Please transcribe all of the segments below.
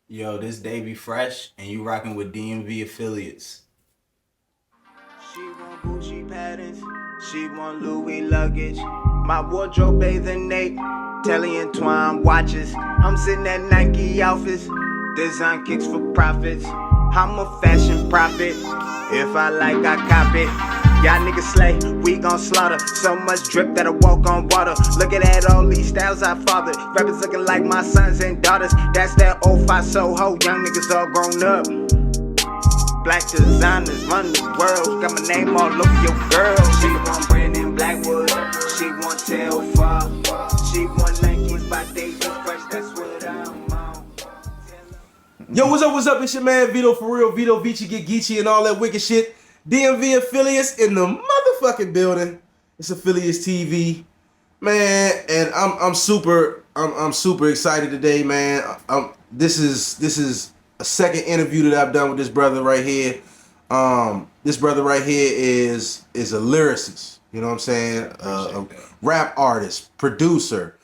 Yo, this Davy Fresh, and you rocking with DMV affiliates. She want Gucci patterns, she want Louis luggage. My wardrobe bathing Nate, Telly and Twine watches. I'm sitting at Nike outfits, design kicks for profits. I'm a fashion prophet, if I like I cop it. Y'all niggas slay, we gon' slaughter. So much drip that I walk on water. Looking at all these styles I fathered. Rappers looking like my sons and daughters. That's that old five Soho, young niggas all grown up. Black designers run the world. Got my name all over your girl. She want Brandon Blackwood. She want Telfar. She want Nikes by Davy Fresh. That's what I'm on. Yo, what's up? What's up? It's your man Vito for real, Vito Vici get Geechee and all that wicked shit. DMV affiliates in the motherfucking building. It's affiliates TV, man, and I'm super excited today, man. This is a second interview that I've done with this brother right here. This brother right here is a lyricist. You know what I'm saying? A rap artist, producer,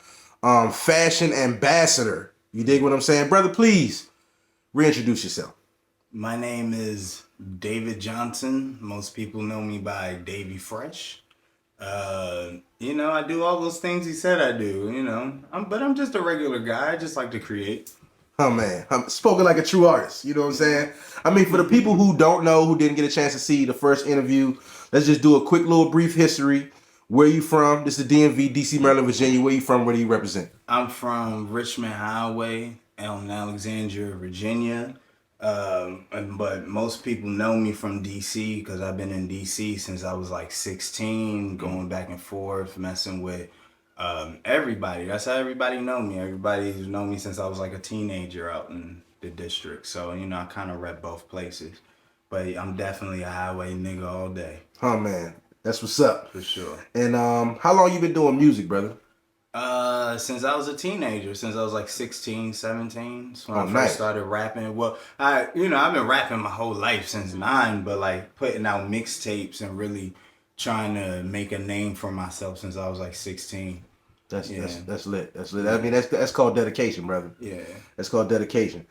fashion ambassador. You dig what I'm saying, brother? Please reintroduce yourself. My name is David Johnson. Most people know me by Davy Fresh. I do all those things he said I do, but I'm just a regular guy. I just like to create. Oh man, I'm spoken like a true artist. You know what I'm saying? I mean, for the people who don't know, who didn't get a chance to see the first interview, let's just do a quick little brief history. Where you from? This is DMV, DC, Maryland, Virginia. Where you from? Where do you represent? I'm from Richmond Highway, Elm, Alexandria, Virginia. But most people know me from DC because I've been in DC since I was like 16, going back and forth, messing with everybody. That's how everybody know me. Everybody's known me since I was like a teenager out in the district. So, I kind of rep both places. But I'm definitely a highway nigga all day. Oh man, that's what's up. For sure. And how long you been doing music, brother? Since I was a teenager, since I was like 16, 17. That's when I first nice. started rapping. Well, I've been rapping my whole life since 9, but like putting out mixtapes and really trying to make a name for myself since I was like 16. That's lit. That's lit. I mean, that's called dedication, brother. Yeah. That's called dedication.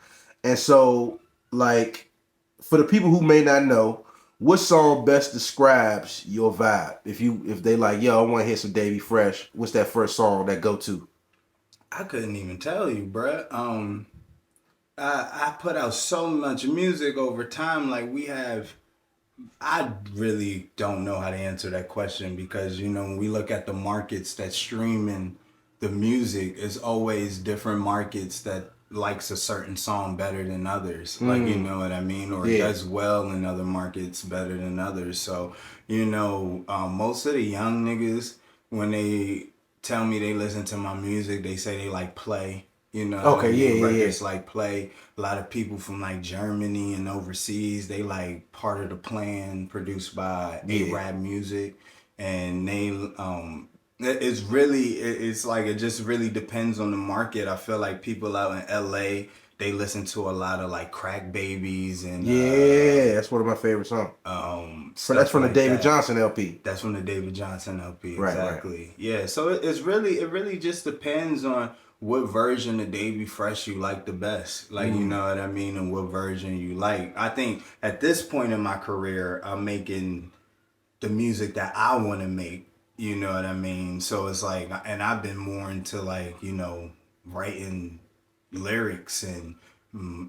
And so, like, for the people who may not know, what song best describes your vibe? If they like, yo, I want to hear some Davy Fresh. What's that first song that go to? I couldn't even tell you, bruh. I put out so much music over time. Like I really don't know how to answer that question because when we look at the markets that streaming the music, it's always different markets that likes a certain song better than others. Like you know what I mean, or does well in other markets better than others. So most of the young niggas when they tell me they listen to my music, they say they like play. Okay, yeah. Records like play. A lot of people from like Germany and overseas, they like Part of the Plan, produced by A-Rap Music, and it's like it just really depends on the market. I feel like people out in LA, they listen to a lot of like Crack Babies and that's one of my favorite songs. That's from the like David Johnson LP. That's from the David Johnson LP, Right, exactly. Right. Yeah, so it really just depends on what version of Davy Fresh you like the best. Like, you know what I mean? And what version you like. I think at this point in my career, I'm making the music that I want to make. You know what I mean? So it's like, and I've been more into like, writing lyrics and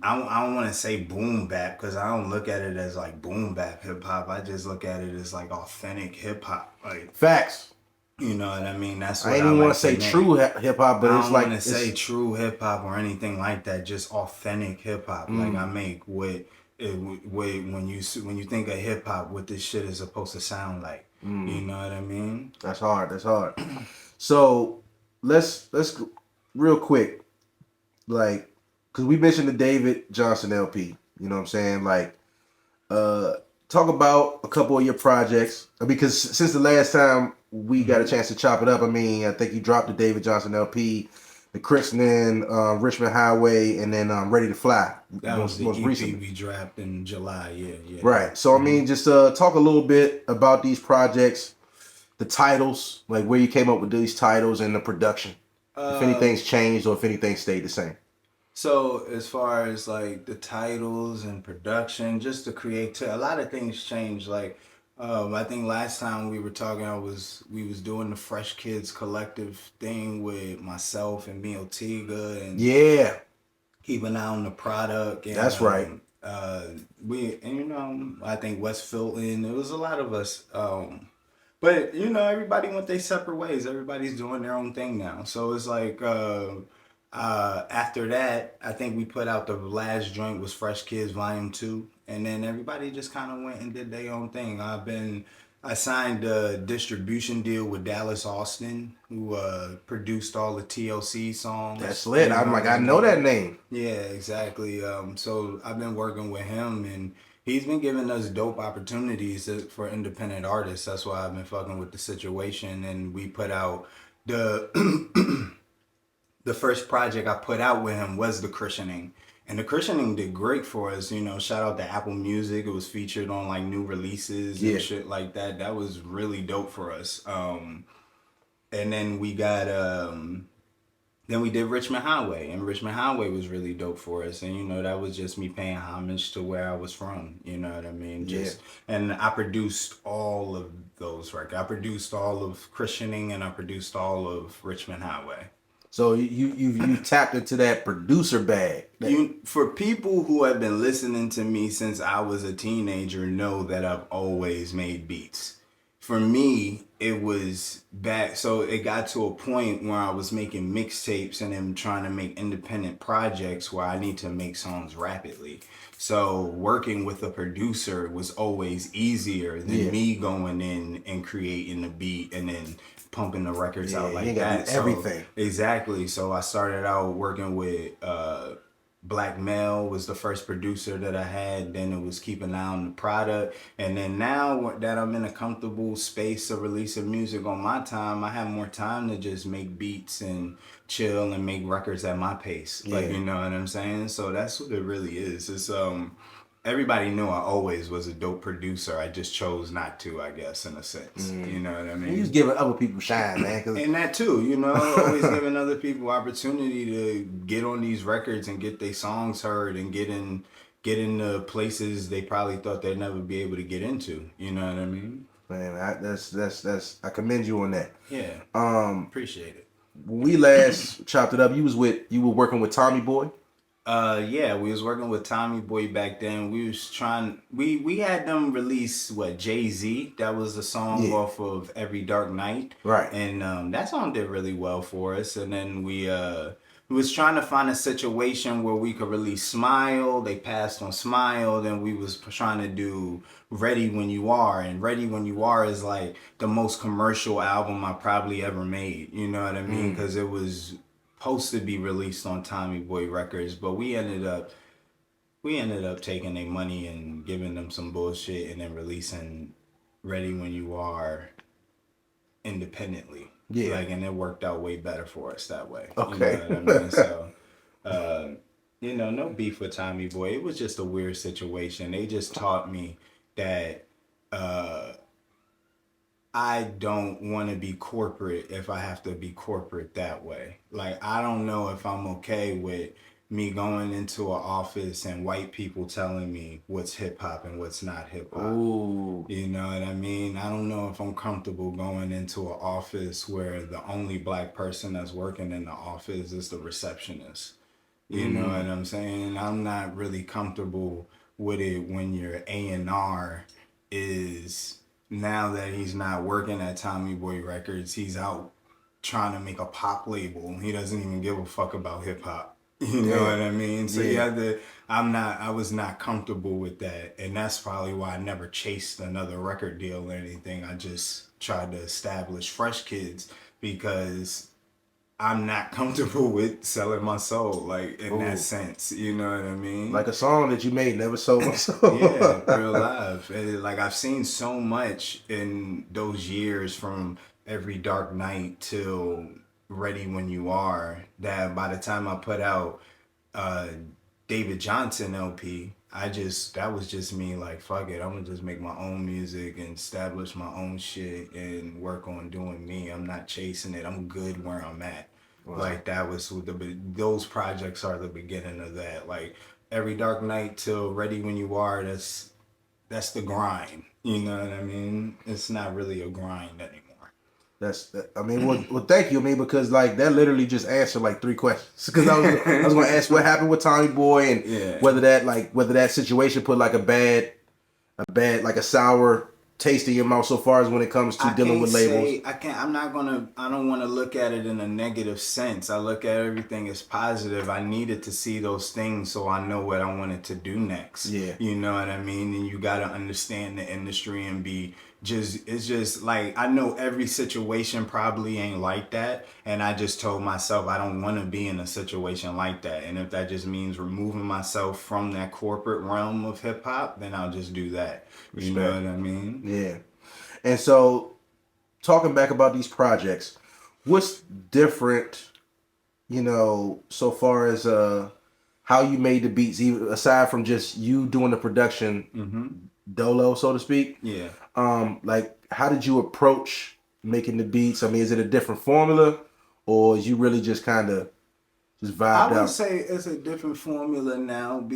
I don't want to say boom bap because I don't look at it as like boom bap hip hop. I just look at it as like authentic hip hop. Like Facts. you know what I mean? That's what I ain't even want to say make. true hip hop, but I it's don't like want to say true hip hop or anything like that. Just authentic hip hop. Like I make when you think of hip hop, what this shit is supposed to sound like. You know what I mean? That's hard. So let's real quick, like, cause we mentioned the David Johnson LP. You know what I'm saying? Like, talk about a couple of your projects because since the last time we got a chance to chop it up, I mean, I think you dropped the David Johnson LP, the Christening, Richmond Highway, and then Ready to Fly. That was the EP we dropped in July. Yeah. Right. So I mean, just talk a little bit about these projects, the titles, like where you came up with these titles and the production. If anything's changed or if anything stayed the same. So as far as like the titles and production, just to create a lot of things change. Like I think last time we were talking, we was doing the Fresh Kids Collective thing with myself and me Otiga and Yeah, keep an eye on the product. And that's right. I think West Filton. It was a lot of us. But everybody went their separate ways. Everybody's doing their own thing now. So it's like after that, I think we put out the last joint was Fresh Kids Volume 2, and then everybody just kind of went and did their own thing. I signed a distribution deal with Dallas Austin, who produced all the TLC songs. That's lit. I'm like, I know that name. Yeah, exactly. So I've been working with him, and he's been giving us dope opportunities for independent artists. That's why I've been fucking with the situation, and we put out the the first project I put out with him was The Christening. And The Christening did great for us. Shout out to Apple Music. It was featured on like new releases and shit like that. That was really dope for us. And then we got then we did Richmond Highway, and Richmond Highway was really dope for us. And that was just me paying homage to where I was from. You know what I mean? And I produced all of those records. I produced all of Christening, and I produced all of Richmond Highway. So you tapped into that producer bag. For people who have been listening to me since I was a teenager, know that I've always made beats. For me, it was back. So it got to a point where I was making mixtapes and then trying to make independent projects where I need to make songs rapidly. So working with a producer was always easier than me going in and creating the beat and then pumping the records out like that. Everything. Exactly. So I started out working with Black Male was the first producer that I had. Then it was keeping an eye on the product. And then now that I'm in a comfortable space of releasing music on my time, I have more time to just make beats and chill and make records at my pace. Like, you know what I'm saying? So that's what it really is. It's everybody knew I always was a dope producer. I just chose not to, I guess, in a sense. You know what I mean? You was giving other people shine, man. And that too, always giving other people opportunity to get on these records and get their songs heard and get into places they probably thought they'd never be able to get into. You know what I mean? Man, that's I commend you on that. Yeah. Appreciate it. When we last chopped it up, you were working with Tommy Boy. Yeah, we was working with Tommy Boy back then. We was trying. We had them release Jay-Z. That was a song off of Every Dark Night. Right. And that song did really well for us. And then we was trying to find a situation where we could release Smile. They passed on Smile. Then we was trying to do Ready When You Are. And Ready When You Are is like the most commercial album I probably ever made. You know what I mean? Because it was supposed to be released on Tommy Boy Records, but we ended up taking their money and giving them some bullshit and then releasing Ready When You Are independently. Yeah. And it worked out way better for us that way. Okay. You know what I mean? So no beef with Tommy Boy. It was just a weird situation. They just taught me that I don't want to be corporate if I have to be corporate that way. Like, I don't know if I'm okay with me going into an office and white people telling me what's hip hop and what's not hip hop. Ooh. You know what I mean? I don't know if I'm comfortable going into an office where the only black person that's working in the office is the receptionist. You know what I'm saying? I'm not really comfortable with it when your A&R is... Now that he's not working at Tommy Boy Records, he's out trying to make a pop label. He doesn't even give a fuck about hip hop. You know what I mean? So I was not comfortable with that. And that's probably why I never chased another record deal or anything. I just tried to establish Fresh Kids because I'm not comfortable with selling my soul, like, in that sense. You know what I mean? Like a song that you made never sold my soul. Yeah, real live. And, like, I've seen so much in those years from Every Dark Night till Ready When You Are that by the time I put out David Johnson LP, that was just me like, fuck it, I'm gonna just make my own music and establish my own shit and work on doing me. I'm not chasing it. I'm good where I'm at. Like that was those projects are the beginning of that. Like Every Dark Night till Ready When You Are, that's the grind. You know what I mean? It's not really a grind anymore. Well, thank you. I mean, because like that literally just answered like 3 questions. Because I was going to ask what happened with Tommy Boy and whether that situation put like a bad, like a sour taste in your mouth so far as when it comes to dealing with labels. I don't want to look at it in a negative sense. I look at everything as positive. I needed to see those things so I know what I wanted to do next. Yeah. You know what I mean? And you got to understand the industry and it's just like, I know every situation probably ain't like that. And I just told myself I don't want to be in a situation like that. And if that just means removing myself from that corporate realm of hip hop, then I'll just do that. You know what I mean? Yeah. And so, talking back about these projects, what's different, so far as how you made the beats, even aside from just you doing the production dolo, so to speak? Yeah. Like, how did you approach making the beats? I mean, is it a different formula, or you really just kind of just vibed out? I would say it's a different formula now.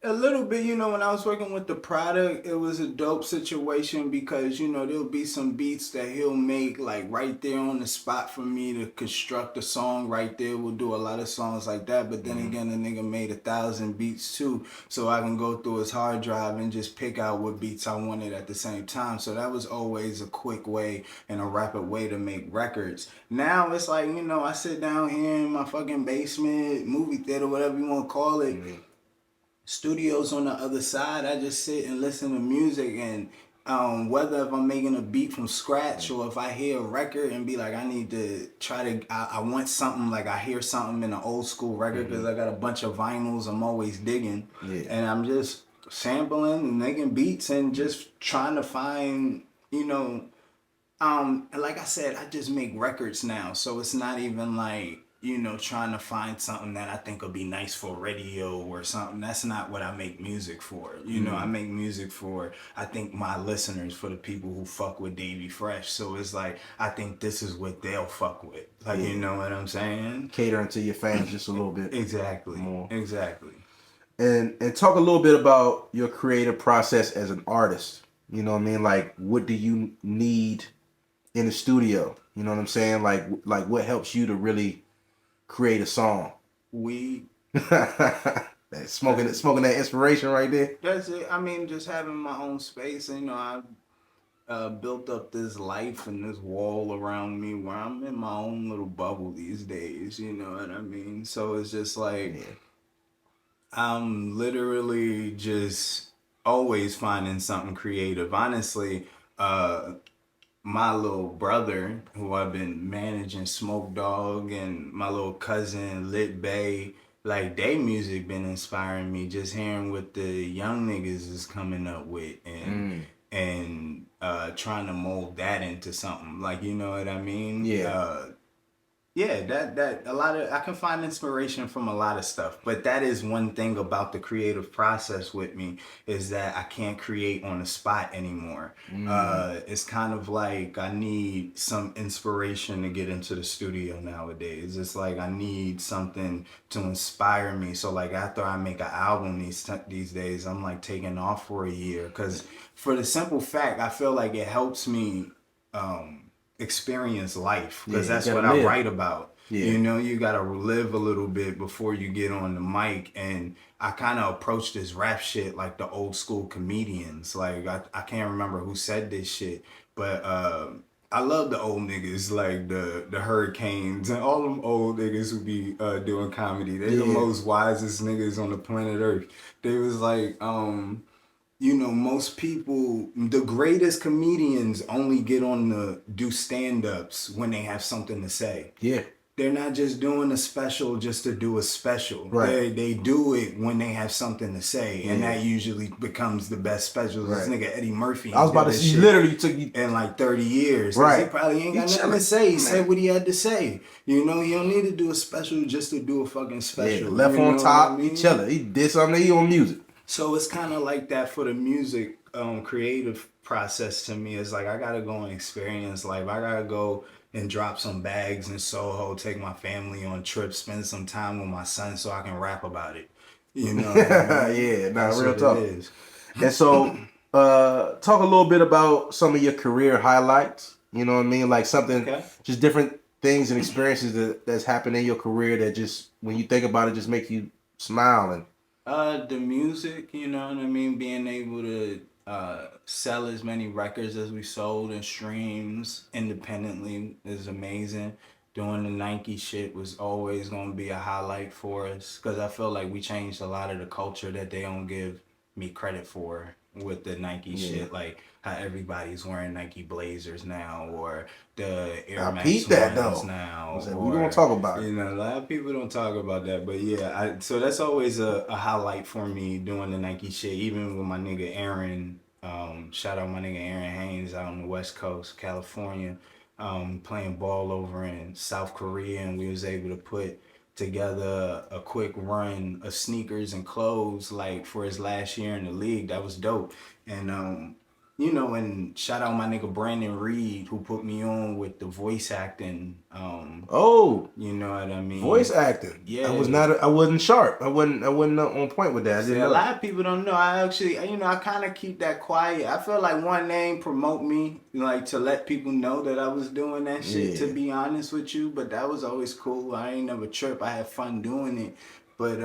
A little bit, when I was working with the product, it was a dope situation because, there'll be some beats that he'll make like right there on the spot for me to construct a song right there. We'll do a lot of songs like that. But then again, the nigga made 1,000 beats too. So I can go through his hard drive and just pick out what beats I wanted at the same time. So that was always a quick way and a rapid way to make records. Now it's like, I sit down here in my fucking basement, movie theater, whatever you want to call it. Studios on the other side. I just sit and listen to music, and whether if I'm making a beat from scratch or if I hear a record and be like, I need to I want something, like I hear something in an old school record because I got a bunch of vinyls I'm always digging, and I'm just sampling and making beats and just trying to find, like I said, I just make records now, so it's not even like, trying to find something that I think will be nice for radio or something. That's not what I make music for. I make music for, I think, my listeners, for the people who fuck with Davy Fresh. So it's like, I think this is what they'll fuck with. Like, you know what I'm saying? Catering to your fans just a little bit. Exactly. More. Exactly. And talk a little bit about your creative process as an artist. You know what I mean? Like, what do you need in the studio? You know what I'm saying? Like what helps you to really create a song? Weed. Smoking that inspiration right there. That's it. I mean, just having my own space. I built up this life and this wall around me where I'm in my own little bubble these days. You know what I mean? So it's just like, I'm literally just always finding something creative. Honestly, my little brother, who I've been managing, Smoke Dog, and my little cousin, Lit Bay, like, they music been inspiring me. Just hearing what the young niggas is coming up with and trying to mold that into something. Like, you know what I mean? That a lot of, I can find inspiration from a lot of stuff, but that is one thing about the creative process with me, is that I can't create on the spot anymore. It's kind of like I need some inspiration to get into the studio nowadays. It's like I need something to inspire me. So like after I make an album these days, I'm like taking off for a year, because for the simple fact, I feel like it helps me experience life, because that's what I write about. You gotta live a little bit before you get on the mic. And I kind of approach this rap shit like the old school comedians. Like I can't remember who said this shit, but I love the old niggas, like the Hurricanes and all them old niggas who be doing comedy. They the most wisest niggas on the planet Earth. They was like, most people, the greatest comedians only get on to do stand-ups when they have something to say. Yeah. They're not just doing a special just to do a special. Right. They do it when they have something to say, and that usually becomes the best special. This nigga Eddie Murphy, I was about to say, literally took you in like 30 years. Right. He probably ain't got nothing to say. He said what he had to say. You don't need to do a special just to do a fucking special. Yeah, left on top, he chilling. He did something, he on music. So it's kind of like that for the music creative process to me. It's like I gotta go and experience life. I gotta go and drop some bags in Soho, take my family on trips, spend some time with my son so I can rap about it. You know what I mean? Yeah, nah, That's real what talk. it is. And so, talk a little bit about some of your career highlights. You know what I mean? Like something, Okay. just different things and experiences that's happened in your career that just, when you think about it, just make you smile. And The music, you know what I mean? Being able to sell as many records as we sold and streams independently is amazing. Doing the Nike shit was always going to be a highlight for us because I feel like we changed a lot of the culture that they don't give me credit for with the Nike shit. Like how everybody's wearing Nike Blazers now or the Air I Max peeped that Ones though. now. We're gonna talk about it. You know, a lot of people don't talk about that, but yeah, so that's always a highlight for me doing the Nike shit. Even with my nigga Aaron, shout out my nigga Aaron Haynes out on the West Coast, California, playing ball over in South Korea, and we was able to put together a quick run of sneakers and clothes like for his last year in the league. That was dope, and you know, and shout out my nigga Brandon Reed who put me on with the voice acting. Oh, You know what I mean? voice acting. Yeah. I wasn't sharp. I wasn't on point with that. I See, didn't a know. lot of people don't know. I actually, you know, I kind of keep that quiet. I feel like one name promote me, like to let people know that I was doing that shit. Yeah. To be honest with you, but that was always cool. I ain't never trip. I had fun doing it, but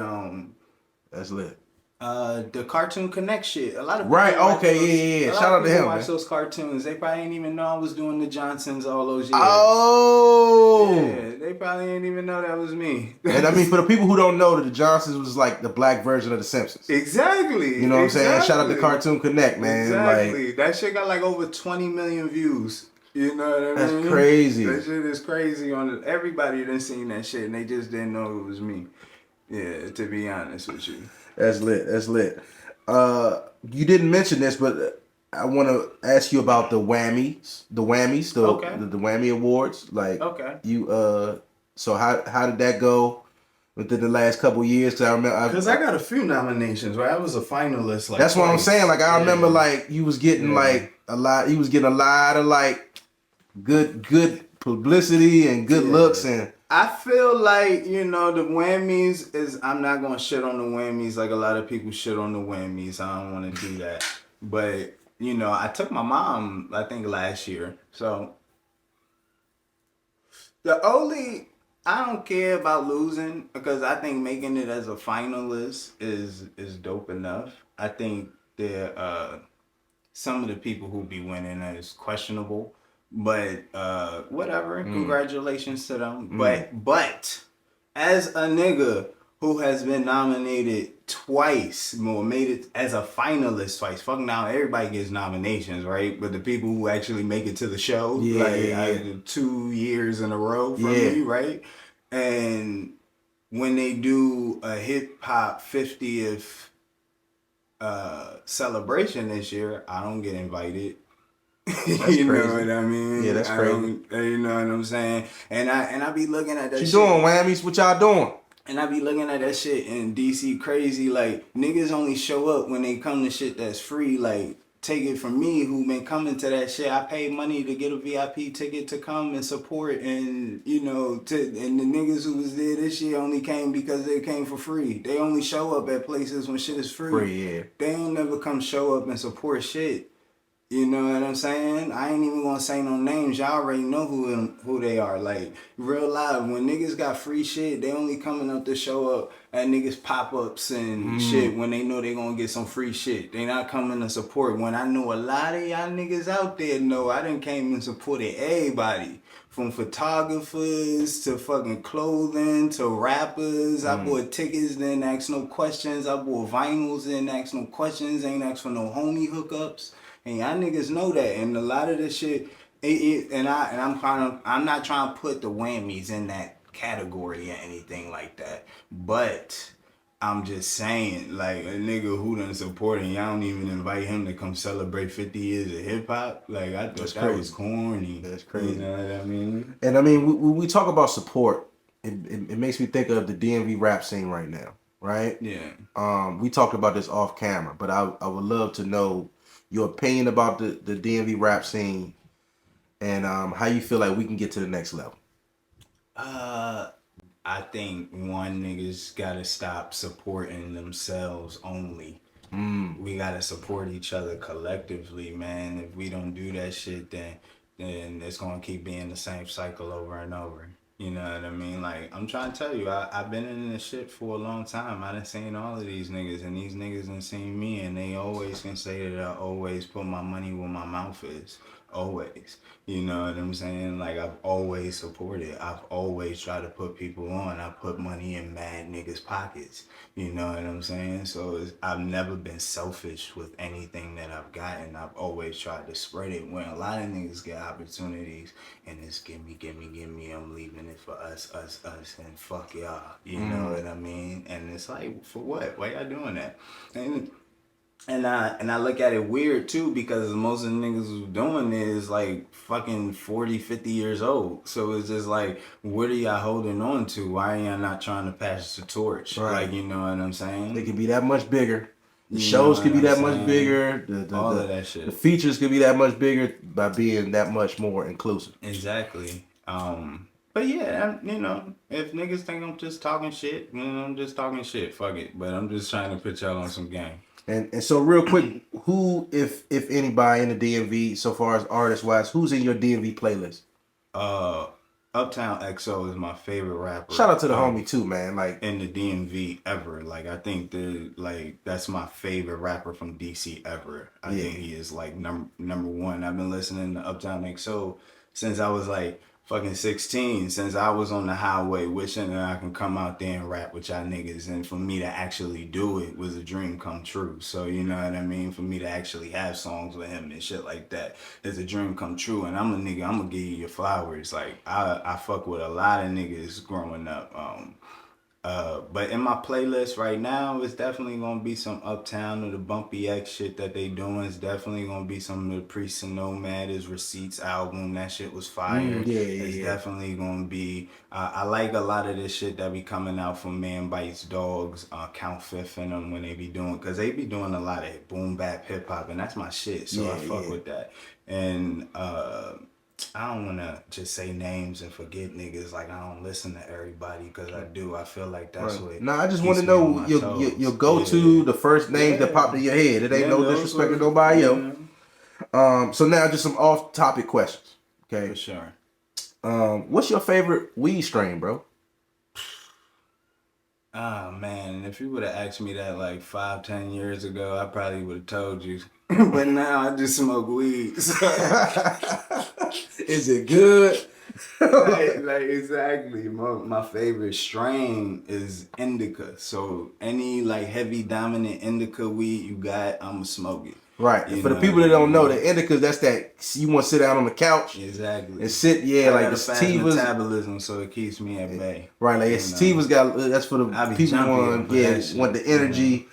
That's lit. the Cartoon Connect shit. A lot of people Right. watch Okay. those- Yeah. a lot Shout of out to people him, watch man. those cartoons. They probably ain't even know I was doing the Johnsons all those years. Oh. Yeah, they probably ain't even know that was me. And I mean, for the people who don't know, the Johnsons was like the black version of the Simpsons. Exactly. You know what I'm saying? Shout out to Exactly. Cartoon Connect, man. Exactly. Like, That shit got like over 20 million views. You know what I mean? that's crazy. That shit is crazy. Everybody done seen that shit and they just didn't know it was me. Yeah, to be honest with you. That's lit. That's lit. You didn't mention this, but I want to ask you about the Whammies, the Okay. the Whammy Awards. Like, Okay. you, so how did that go within the last couple of years? Cause I remember, Because I got a few nominations, right? I was a finalist. Like that's what I'm twice. saying. Like, I remember, Yeah. like, you was getting like a lot. You was getting a lot of like good publicity and good looks and. I feel like, you know, the Whammies is, I'm not going to shit on the Whammies like a lot of people shit on the Whammies. I don't want to do that. But, you know, I took my mom, I think, last year. So, I don't care about losing because I think making it as a finalist is dope enough. I think there, some of the people who be winning is questionable. But whatever, congratulations to them. But as a nigga who has been nominated twice, or made it as a finalist twice. Fuck now, everybody gets nominations, right? But the people who actually make it to the show, I did 2 years in a row for me, right? And when they do a hip hop 50th celebration this year, I don't get invited. You know what I mean? Yeah, that's crazy. You know what I'm saying? And I be looking at that You shit. doing Whammies? What y'all doing? And I be looking at that shit in DC crazy. Like, niggas only show up when they come to shit that's free. Like, take it from me who been coming to that shit. I paid money to get a VIP ticket to come and support. And, you know, and the niggas who was there this year only came because they came for free. They only show up at places when shit is free. Yeah. They don't never come show up and support shit. You know what I'm saying? I ain't even gonna say no names. Y'all already know who they are. Like, real live, when niggas got free shit, they only coming up to show up at niggas pop-ups and shit when they know they gonna get some free shit. They not coming to support. When I know a lot of y'all niggas out there know I done came and supported everybody. From photographers to fucking clothing to rappers. I bought tickets, didn't ask no questions. I bought vinyls, didn't ask no questions. Ain't asked for no homie hookups. And y'all niggas know that. And a lot of this shit, I'm not trying to put the Whammies in that category or anything like that. But I'm just saying, like, a nigga who done supporting, y'all don't even invite him to come celebrate 50 years of hip hop. Like, I thought that was corny. That's crazy. You know what I mean? And I mean, when we talk about support, it makes me think of the DMV rap scene right now, right? Yeah. We talked about this off camera, but I would love to know your opinion about the DMV rap scene and how you feel like we can get to the next level? I think one, niggas gotta stop supporting themselves only. We gotta support each other collectively, man. If we don't do that shit, then it's gonna keep being the same cycle over and over. You know what I mean? Like, I'm trying to tell you, I've been in this shit for a long time. I done seen all of these niggas, and these niggas done seen me, and they always can say that I always put my money where my mouth is. Always. You know what I'm saying? Like, I've always supported. I've always tried to put people on. I put money in mad niggas' pockets. You know what I'm saying? So I've never been selfish with anything that I've gotten. I've always tried to spread it. When a lot of niggas get opportunities and it's gimme, I'm leaving it for us, and fuck y'all. You know what I mean? And it's like, for what? Why y'all doing that? And I look at it weird too, because most of the niggas who's doing it is like fucking 40, 50 years old. So it's just like, what are y'all holding on to? Why are y'all not trying to pass the torch? Right. Like, you know what I'm saying? They could be that much bigger. The You shows know could be what that I'm much saying? bigger. All of that shit. The features could be that much bigger by being that much more inclusive. Exactly. But yeah, you know, if niggas think I'm just talking shit, you know, I'm just talking shit. Fuck it. But I'm just trying to put y'all on some game. And so real quick, who, if anybody in the DMV, so far as artist wise, who's in your DMV playlist? Uptown XO is my favorite rapper. Shout out to the homie too, man. Like, in the DMV ever. Like, I think that's my favorite rapper from DC ever. I think he is like number one. I've been listening to Uptown XO since I was like fucking 16, since I was on the highway wishing that I can come out there and rap with y'all niggas. And for me to actually do it was a dream come true. So, you know what I mean? For me to actually have songs with him and shit like that is a dream come true. And I'm a nigga, I'm gonna give you your flowers. Like, I fuck with a lot of niggas growing up. But in my playlist right now, it's definitely gonna be some Uptown or the Bumpy X shit that they doing. It's definitely gonna be some of the Priest and Nomad, his Receipts album. That shit was fire. It's definitely gonna be. I like a lot of this shit that be coming out from Man Bites Dogs, Count Fifth and them when they be doing, cause they be doing a lot of boom bap hip hop, and that's my shit. So I fuck with that. And I don't want to just say names and forget niggas. Like, I don't listen to everybody, because I do. I feel like that's what. Nah, I just want to know your go-to, the first names that popped in your head. It ain't no disrespect to nobody else. So now just some off-topic questions. Okay. For sure. What's your favorite weed strain, bro? Ah, man, if you would have asked me that like 5-10 years ago, I probably would have told you. But now I just smoke weed. So. Is it good? like exactly. My favorite strain is indica. So any like heavy dominant indica weed you got, I'ma smoke it. Right. And for the people that don't know, the indica, that's that you want to sit down on the couch. Exactly. And sit, I like got the a fast sativas. metabolism, so it keeps me at bay. Right, like sativas got, that's for the people who want the energy.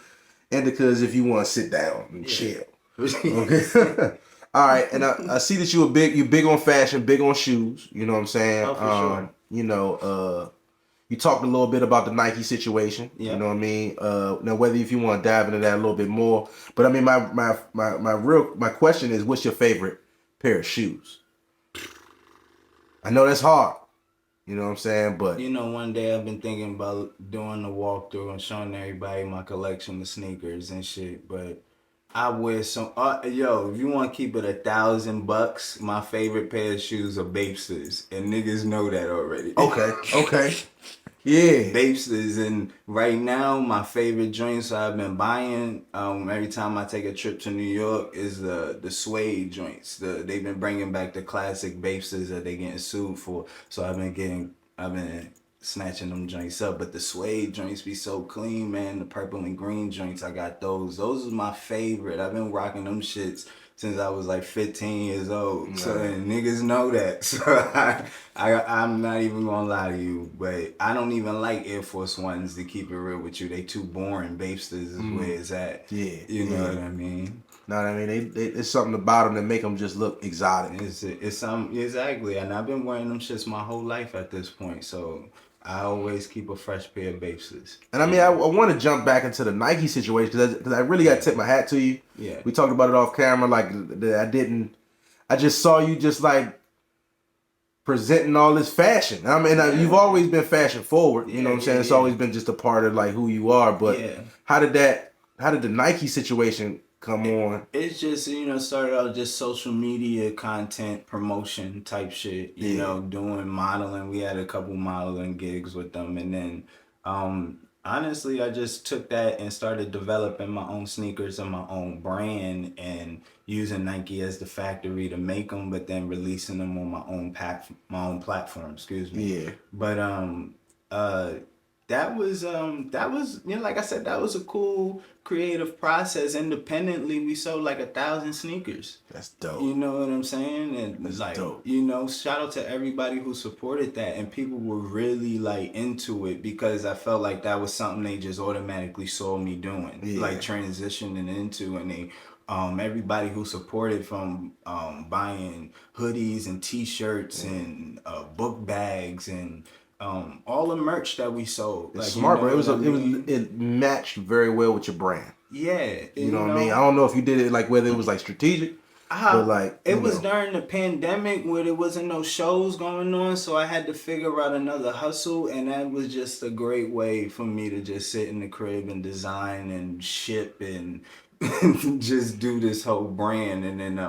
Indicas if you want to sit down and chill. Okay. All right, and I see that you big on fashion, big on shoes. You know what I'm saying? Oh, for sure. You know, you talked a little bit about the Nike situation. Yeah. You know what I mean? Now, whether if you want to dive into that a little bit more, but I mean, my question is, what's your favorite pair of shoes? I know that's hard. You know what I'm saying? But you know, one day I've been thinking about doing a walkthrough and showing everybody my collection of sneakers and shit, but I wear some. If you want to keep it $1,000, my favorite pair of shoes are Bapesters, and niggas know that already. Okay. Yeah. Bapesters, and right now my favorite joints I've been buying every time I take a trip to New York is the suede joints. They've been bringing back the classic Bapesters that they getting sued for. So I've been snatching them joints up, but the suede joints be so clean, man. The purple and green joints, I got those. Those are my favorite. I've been rocking them shits since I was like 15 years old. Nice. So and niggas know that. So I'm not even gonna lie to you, but I don't even like Air Force Ones, to keep it real with you. They too boring. Bapesters is where it's at. Yeah. You know what I mean? No, I mean, it's something about them that make them just look exotic. It's something, exactly. And I've been wearing them shits my whole life at this point. So I always keep a fresh pair of Bapesters. And I mean, I want to jump back into the Nike situation because I really got to tip my hat to you. Yeah. We talked about it off camera. Like, I just saw you just like presenting all this fashion. I mean, you've always been fashion forward. You know what I'm saying? It's always been just a part of like who you are. But how did the Nike situation come on? It's just, started out just social media content promotion type shit, you know, doing modeling. We had a couple modeling gigs with them. And then, honestly, I just took that and started developing my own sneakers and my own brand and using Nike as the factory to make them, but then releasing them on my own platform, excuse me. Yeah. But, that was like I said, that was a cool creative process. Independently, we sold like 1,000 sneakers. That's dope. You know what I'm saying? And that's like dope. Shout out to everybody who supported that, and people were really like into it because I felt like that was something they just automatically saw me doing, like transitioning into, and they everybody who supported from buying hoodies and t-shirts and book bags and all the merch that we sold. It's smart, bro. It matched very well with your brand. Yeah. You know what I mean? I don't know if you did it like whether it was like strategic. But like it was during the pandemic where there wasn't no shows going on, so I had to figure out another hustle, and that was just a great way for me to just sit in the crib and design and ship and just do this whole brand. And then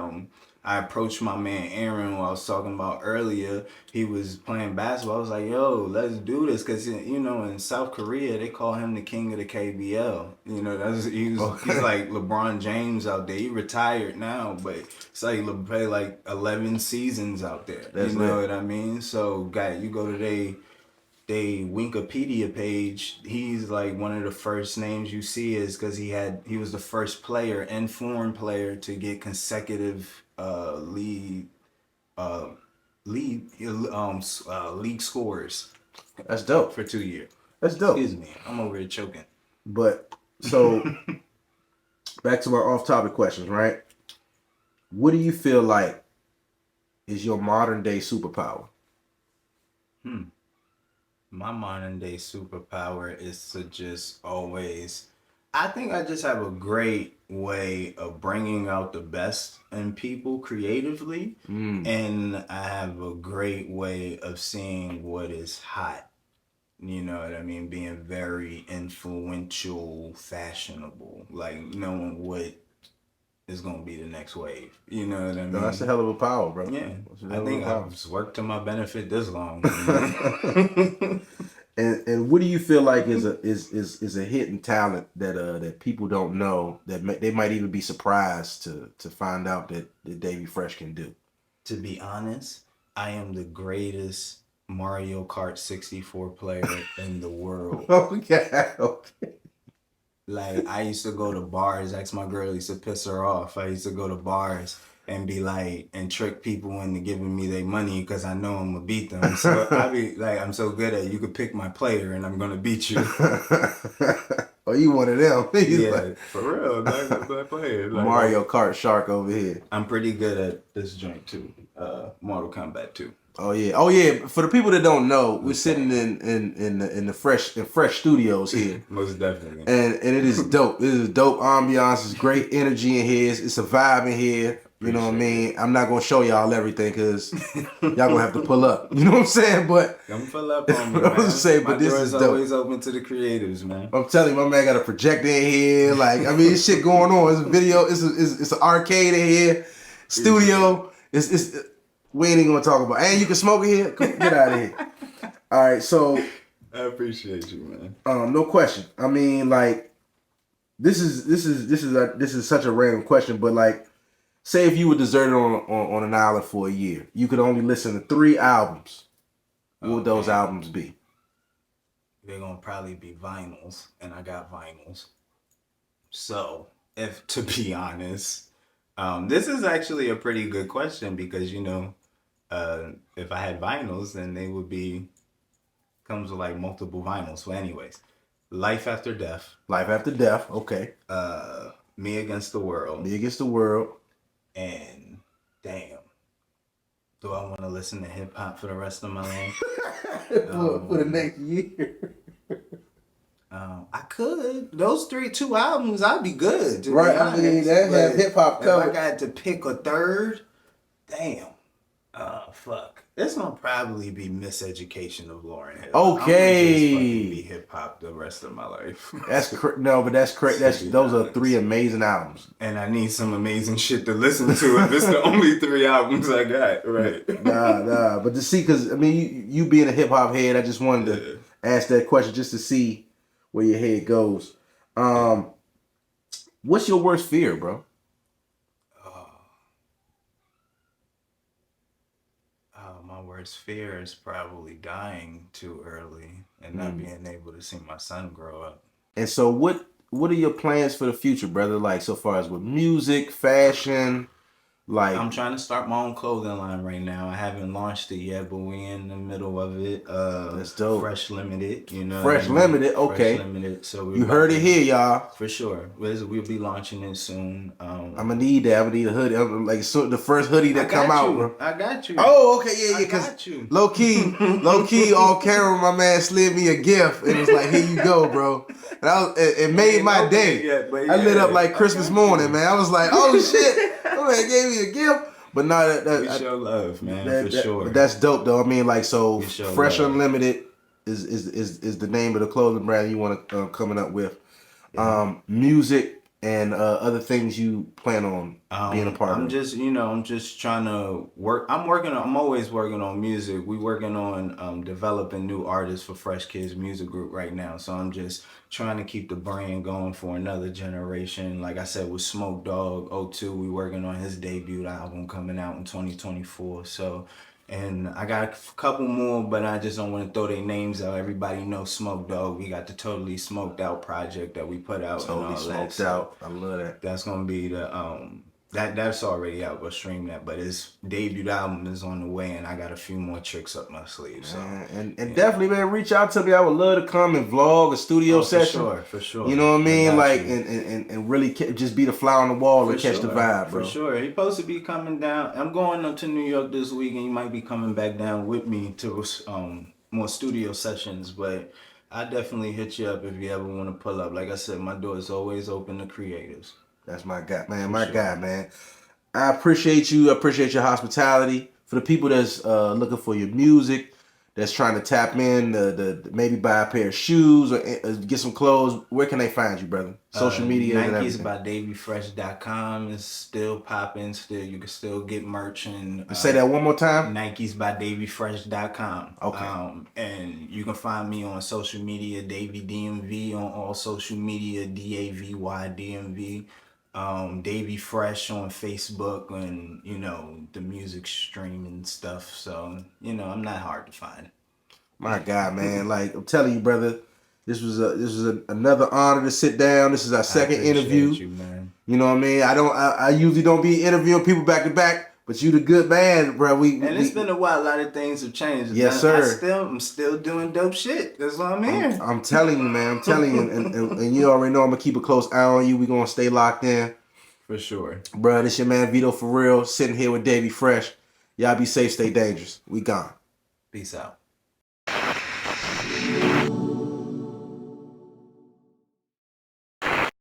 I approached my man Aaron, who I was talking about earlier. He was playing basketball. I was like, yo, let's do this. Because, in South Korea, they call him the king of the KBL. He's like LeBron James out there. He retired now, but it's like he played like 11 seasons out there. You know what I mean? So, you go to they Wikipedia page, he's like one of the first names you see is because he was the first player and foreign player to get consecutive league scores. That's dope. For 2 years. That's dope. Excuse me, I'm over here choking. But so back to our off-topic questions, right? What do you feel like is your modern day superpower? My modern day superpower is to just always, I think I just have a great way of bringing out the best in people creatively. And I have a great way of seeing what is hot. You know what I mean? Being very influential, fashionable, like knowing what is going to be the next wave. You know what I mean? No, that's a hell of a power, bro. Yeah. I think I've worked to my benefit this long. And what do you feel like is a hidden talent that people don't know that they might even be surprised to find out that Davy Fresh can do? To be honest, I am the greatest Mario Kart 64 player in the world. Okay. Like, I used to go to bars. Ask my girl, used to piss her off. I used to go to bars and be like, and trick people into giving me their money because I know I'm gonna beat them. So I be like, I'm so good at it. You could pick my player and I'm gonna beat you. Oh, you one of them? Yeah, like, for real. That player. Like, Mario Kart shark over here. I'm pretty good at this joint too. Mortal Kombat 2. Oh yeah. For the people that don't know, we're sitting in the fresh studios here. Most definitely. And it is dope. It is dope ambiance. It's great energy in here. It's a vibe in here. You know what I mean? I'm not gonna show y'all everything because y'all gonna have to pull up. You know what I'm saying? But I'm pull up on me, man. I was just saying, but my this door is is dope. always open to the creatives, man. I'm telling you, my man got a projector in here. Like, I mean, it's shit going on. It's a video. It's an arcade in here. Studio. It's we ain't even gonna talk about. And you can smoke in here. Come, get out of here. All right, so I appreciate you, man. No question. I mean, like, this is such a random question, but like, say if you were deserted on an island for a year, you could only listen to 3 albums. What would those albums be? They're gonna probably be vinyls, and I got vinyls. So, to be honest, this is actually a pretty good question because if I had vinyls, then they would be comes with like multiple vinyls. So, anyways, Life After Death. Life After Death. Okay. Me Against the World. Me Against the World. And damn, do I want to listen to hip hop for the rest of my life? For the next year. I could. Those 2 albums, I'd be good. Right, I mean, that have hip hop covered. If I got to pick a third, damn. Fuck. It's gonna probably be Miseducation of Lauryn Hill. Okay. I'm gonna just fucking be hip hop the rest of my life. That's no, but that's correct. Those are 3 amazing albums. And I need some amazing shit to listen to if it's the only 3 albums I got. Right. Nah. But to see, because I mean, you being a hip hop head, I just wanted to ask that question just to see where your head goes. What's your worst fear, bro? My worst fear is probably dying too early and not being able to see my son grow up. And so what are your plans for the future, brother? Like so far as with music, fashion, like I'm trying to start my own clothing line right now. I haven't launched it yet, but we in the middle of it. That's dope. Fresh Limited, you know. Fresh Limited, okay. Fresh Limited. So you heard it here, y'all. For sure. We'll be launching it soon. I'm gonna need that. I'm gonna need a hoodie. I'm like the first hoodie that come out, bro. I got you. Oh, okay, yeah. I Cause got you. low key, off camera, my man slid me a gift and was like, "Here you go, bro." And it made my day. Yet, I lit up like Christmas morning, man. I was like, "Oh shit!" My man gave me a gift. But no, we show love, man, for sure. That's dope, though. I mean, like, so Fresh love. Unlimited is the name of the clothing brand you want to coming up with. Yeah. Music and other things you plan on being a part of. I'm just trying to work. I'm always working on music. We working on developing new artists for Fresh Kids Music Group right now. So I'm just trying to keep the brand going for another generation. Like I said, with Smoke Dogg 02, we working on his debut album coming out in 2024. So, and I got a couple more, but I just don't want to throw their names out. Everybody knows Smoke Dogg. We got the Totally Smoked Out project that we put out. Totally Smoked Out. I love that. That's gonna be the that's already out. Go stream that. But his debut album is on the way, and I got a few more tricks up my sleeve. So and definitely, man, reach out to me. I would love to come and vlog a studio session. For sure. You know what I mean? Like and really just be the fly on the wall and catch the vibe, bro. For sure. He's supposed to be coming down. I'm going up to New York this week, and he might be coming back down with me to more studio sessions. But I definitely hit you up if you ever want to pull up. Like I said, my door is always open to creatives. That's my guy, man. Guy, man. I appreciate you. I appreciate your hospitality. For the people that's looking for your music, that's trying to tap in, maybe buy a pair of shoes or get some clothes, where can they find you, brother? Social media and everything. Nikes by DavyFresh.com is still popping. Still, you can still get merch. And say that one more time. Nikes by DavyFresh.com. Okay. And you can find me on social media, Davy DMV on all social media, DAVY DMV. Davy Fresh on Facebook and the music streaming stuff. So I'm not hard to find. My God, man, like I'm telling you, brother, this was another honor to sit down. This is our second interview. You, man. You know what I mean? I usually don't be interviewing people back to back. But you the good man, bro. It's been a while. A lot of things have changed. Yes, sir. I'm still doing dope shit. That's why I'm here. I'm telling you, man. I'm telling you, and you already know I'm gonna keep a close eye on you. We gonna stay locked in. For sure. Bro, this your man Vito for real, sitting here with Davy Fresh. Y'all be safe, stay dangerous. We gone. Peace out.